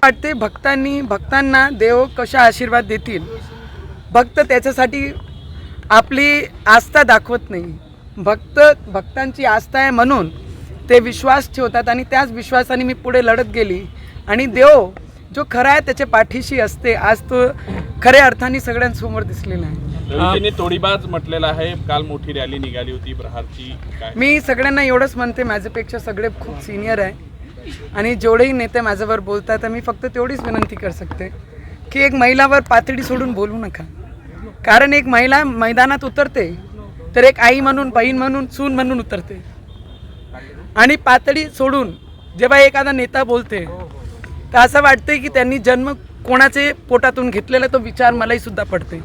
वाटते भक्तांना देव कशा आशीर्वाद देतील, भक्त त्याच्यासाठी आपली आस्था दाखवत नाही. भक्तांची आस्था आहे म्हणून ते विश्वास ठेवतात आणि त्याच विश्वासाने मी पुढे लढत गेली आणि देव जो खरा आहे त्याच्या पाठीशी असते. आज तो खऱ्या अर्थाने सगळ्यांसमोर दिसलेला आहे. तोडीबाज म्हटलेला आहे. काल मोठी रॅली निघाली होती प्रहारची. मी सगळ्यांना एवढंच म्हणते, माझ्यापेक्षा सगळे खूप सिनियर आहे आणि जेवढेही नेते माझ्यावर बोलतात मी फक्त तेवढीच विनंती कर सकते की एक महिलावर पातळी सोडून बोलू नका. कारण एक महिला मैदानात उतरते तर एक आई म्हणून, बहीण म्हणून, सून म्हणून उतरते आणि पातळी सोडून जेव्हा एखादा नेता बोलते तर असं वाटते की त्यांनी जन्म कोणाचे पोटातून घेतलेला तो विचार मलाही सुद्धा पडते.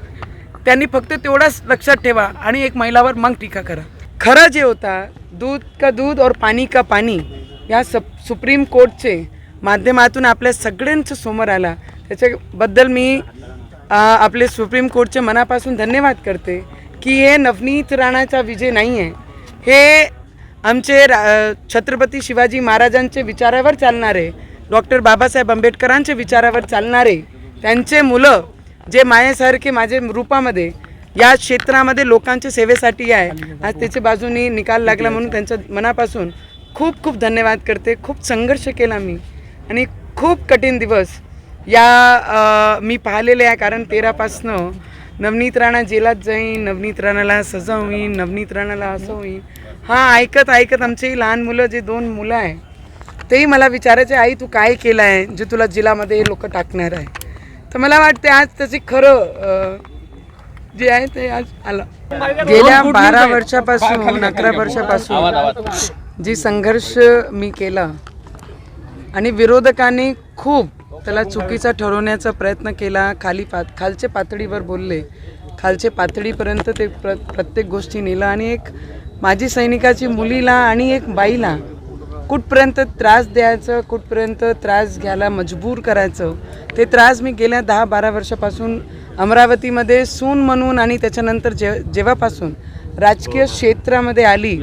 त्यांनी फक्त तेवढाच लक्षात ठेवा आणि एक महिलावर मग टीका करा. खरं जे होता दूध का दूध और पाणी का पाणी या सुप्रीम कोर्टचे माध्यमातून आपल्या सगळ्यांचं समोर आला, त्याच्याबद्दल मी आपले सुप्रीम कोर्टचे मनापासून धन्यवाद करते की हे नवनीत राणाचा विजय नाही आहे, हे आमचे छत्रपती शिवाजी महाराजांचे विचारावर चालणारे, डॉक्टर बाबासाहेब आंबेडकरांच्या विचारावर चालणारे त्यांचे मुलं जे मायेसारखे माझे रूपामध्ये या क्षेत्रामध्ये लोकांच्या सेवेसाठी आहे, आज त्याच्या बाजूनी निकाल लागला म्हणून त्यांच्या मनापासून खूप खूप धन्यवाद करते. खूप संघर्ष केला मी आणि खूप कठीण दिवस मी पाहिलेले आहे. कारण 13पासनं नवनीत राणा जेलात जाईन, नवनीत राणाला सजा होईन, नवनीत राणाला असं होईन, ऐकत आमची लहान मुलं जे 2 मुलं आहे तेही मला विचारायचे, आई तू काय केलं आहे जे तुला जेलामध्ये हे लोक टाकणार आहे. तर मला वाटते आज त्याची खरं जे आहे ते आज आलं. गेल्या 12 वर्षापासून 11 वर्षापासून जी संघर्ष मी केला आणि विरोधकांनी खूप त्याला चुकीचा ठरवण्याचा प्रयत्न केला, खालच्या पातळीवर बोलले, खालच्या पातळीपर्यंत ते प्रत्येक गोष्टी नेला आणि एक माजी सैनिकाची मुलीला आणि एक बाईला कुठपर्यंत त्रास द्यायचं, कुठपर्यंत त्रास घ्यायला मजबूर करायचं, ते त्रास मी गेल्या 10-12 वर्षापासून अमरावतीमध्ये सून म्हणून आणि त्याच्यानंतर जेव्हापासून राजकीय क्षेत्रामध्ये आली,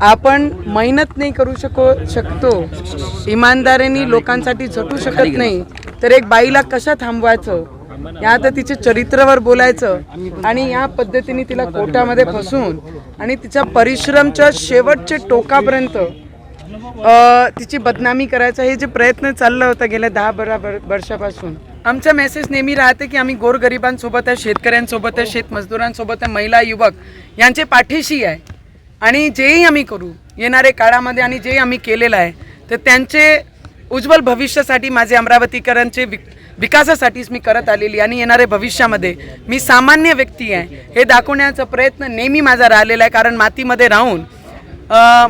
आपण मेहनत नाही करू शकतो, इमानदारीने लोकांसाठी झटू शकत नाही, तर एक बाईला कसं थांबवायचं, या तर तिच्या चरित्रावर बोलायचं आणि या पद्धतीने तिला कोर्टामध्ये फसवून आणि तिच्या परिश्रमच्या शेवटच्या टोकापर्यंत तिची बदनामी करायचा, हे जे प्रयत्न चालला होता गेल्या 10-12 वर्षापासून. आमचा मेसेज नेहमी राहते की आम्ही गोरगरिबांसोबत आहे, शेतकऱ्यांसोबत आहे, शेतमजदुरांसोबत आहे, महिला युवक यांचे पाठीशी आहे आणि जेही आम्ही करू येणाऱ्या काळामध्ये आणि जे आम्ही केलेलं आहे तर त्यांचे उज्ज्वल भविष्यासाठी, माझे अमरावतीकरांचे विकासासाठीच मी करत आलेली आणि येणाऱ्या भविष्यामध्ये मी सामान्य व्यक्ती आहे हे दाखवण्याचा प्रयत्न नेहमी माझा राहिलेला आहे. कारण मातीमध्ये राहून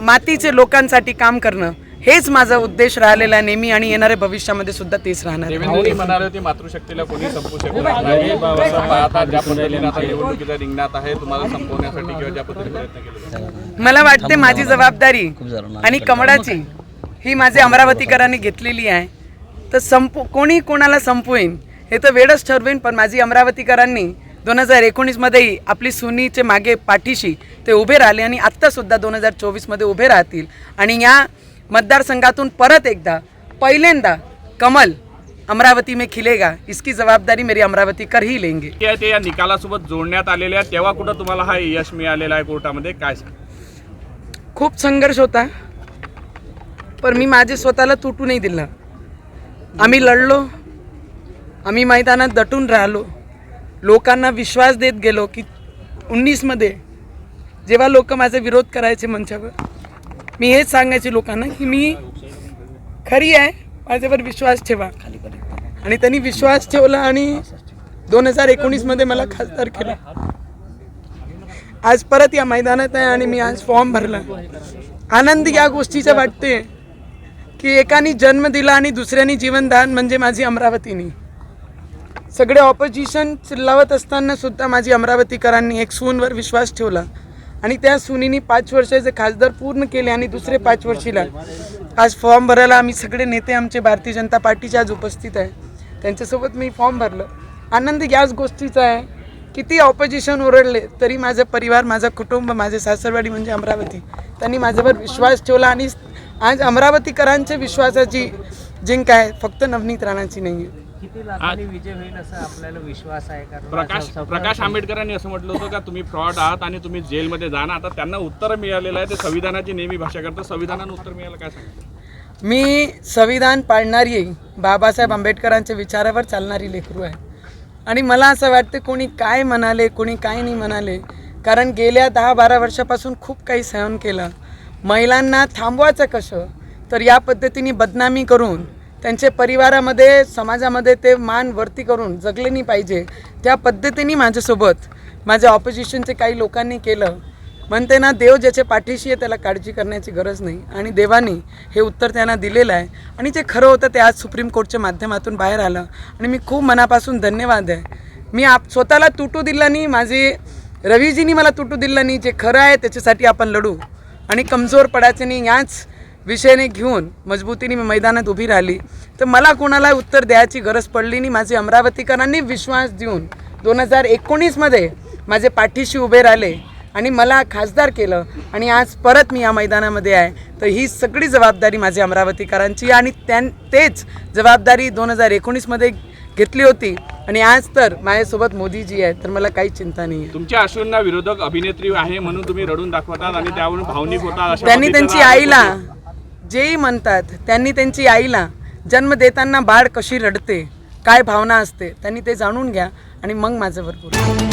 मातीचे लोकांसाठी काम करणं हेच माझा उद्देश राहिलेला आहे नेहमी आणि येणाऱ्या भविष्यामध्ये सुद्धा तेच राहणार. देवेंद्रजी म्हणाले होते मातृशक्तीला कोणी संपू शकणार नाही. आता ज्या पद्धतीने आता निवडणुकीचा रिंगणात आहे, तुम्हाला संपवण्यासाठी किंवा ज्या पद्धतीने प्रयत्न केले, मला वाटते माझी जबाबदारी आणि कमळाची ही माझ्या अमरावतीकरांनी घेतलेली आहे. तर कोणी कोणाला संपवेन हे तर वेळच ठरवेन, पण माझी अमरावतीकरांनी 2019मध्येही आपली सुनीचे मागे पाठीशी ते उभे राहिले आणि आत्तासुद्धा 2024मध्ये उभे राहतील आणि या मतदारसंघातून परत एकदा पहिल्यांदा कमल अमरावती में खिलेगा, इसकी जबाबदारी मेरी अमरावतीकर ही लेंगे. ते या निकालासोबत जोडण्यात आलेले आहे, तेव्हा कुठं तुम्हाला हा यश मिळालेला आहे कोर्टामध्ये, काय खूप संघर्ष होता पण मी माझे स्वतःला तुटू नाही दिला. आम्ही लढलो, आम्ही मैदानात दटून राहिलो, लोकांना विश्वास देत गेलो की 19मध्ये जेव्हा लोक माझा विरोध करायचे मंचावर, मी हेच सांगायचे लोकांना की मी खरी आहे, माझ्यावर विश्वास ठेवा आणि त्यांनी विश्वास ठेवला आणि 2019मध्ये मला खासदार केला. आज परत या मैदानात आहे आणि मी आज फॉर्म भरला. आनंद या गोष्टीचा वाटते की एकाने जन्म दिला आणि दुसऱ्याने जीवनदान म्हणजे माझी अमरावतीनी. सगळे ऑपोजिशन चिल्लावत असताना सुद्धा माझी अमरावतीकरांनी एक सूनवर विश्वास ठेवला आणि त्या सुनीनी 5 वर्षाचे खासदार पूर्ण केले आणि दुसरे 5 वर्षीला आज फॉर्म भरायला आम्ही सगळे नेते आमचे भारतीय जनता पार्टीचे आज उपस्थित आहे, त्यांच्यासोबत मी फॉर्म भरलं. आनंद याच गोष्टीचा आहे, किती ऑपोजिशन ओरडले तरी माझा परिवार, माझा कुटुंब, माझे सासरवाडी म्हणजे अमरावती, त्यांनी माझ्यावर विश्वास ठेवला आणि आज अमरावतीकरांच्या विश्वासाची जिंकाय, फक्त नवनीत राणाची नाही आहे. किती लाखांनी विजय होईल असा आपल्याला विश्वास आहे? कारण प्रकाश आंबेडकरांनी असं म्हटलं होतं का तुम्ही फ्रॉड आहात आणि तुम्ही जेलमध्ये जाणार. आता त्यांना उत्तर मिळालेलं आहे, ते संविधानाची नेहमी भाषा करतात. संविधानानं उत्तर मिळालं, काय सांगता? मी संविधान पाळणारी बाबासाहेब आंबेडकरांच्या विचारावर चालणारी लेकरू आहे. आणि मला असं वाटतं कोणी काय म्हणाले, कोणी काय नाही म्हणाले, कारण गेल्या 10-12 वर्षापासून खूप काही सहन केलं. महिलांना थांबवायचं कसं, तर या पद्धतीने बदनामी करून त्यांच्या परिवारामध्ये, समाजामध्ये ते मान वरती करून जगले नाही पाहिजे, त्या पद्धतीने माझ्यासोबत माझ्या ऑपोजिशनचे काही लोकांनी केलं. म्हणते ना, देव ज्याच्या पाठीशी आहे त्याला काळजी करण्याची गरज नाही. आणि देवाने हे उत्तर त्यांना दिलेलं आहे. आणि जे खरं होतं ते आज सुप्रीम कोर्टच्या माध्यमातून बाहेर आलं. आणि मी खूप मनापासून धन्यवाद आहे. मी स्वतःला तुटू दिलं नाही, माझे रवीजींनी मला तुटू दिलं नाही. जे खरं आहे त्याच्यासाठी आपण लढू आणि कमजोर पडायचं नाही, याच विषयाने घेऊन मजबूतीने मी मैदानात उभी राहिली. तर मला कोणाला उत्तर द्यायची गरज पडली नाही. माझे अमरावतीकरांनी विश्वास देऊन 2019मध्ये माझे पाठीशी उभे राहिले आणि मला खासदार केलं. आणि आज परत मी या मैदानामध्ये आहे. तर ही सगळी जबाबदारी माझ्या अमरावतीकरांची आणि तेच जबाबदारी 2019मध्ये घेतली होती. आणि आज तर माझ्यासोबत मोदीजी आहेत, तर मला काही चिंता नाही आहे. तुमच्या अश्रूंना विरोधक अभिनेत्री आहे म्हणून तुम्ही रडून दाखवतात आणि त्यावरून भावनिक होतात. त्यांनी त्यांची आईला, जेही म्हणतात, त्यांनी त्यांची आईला जन्म देताना बाळ कशी रडते, काय भावना असते, त्यांनी ते जाणून घ्या आणि मग माझ्यावर बोला.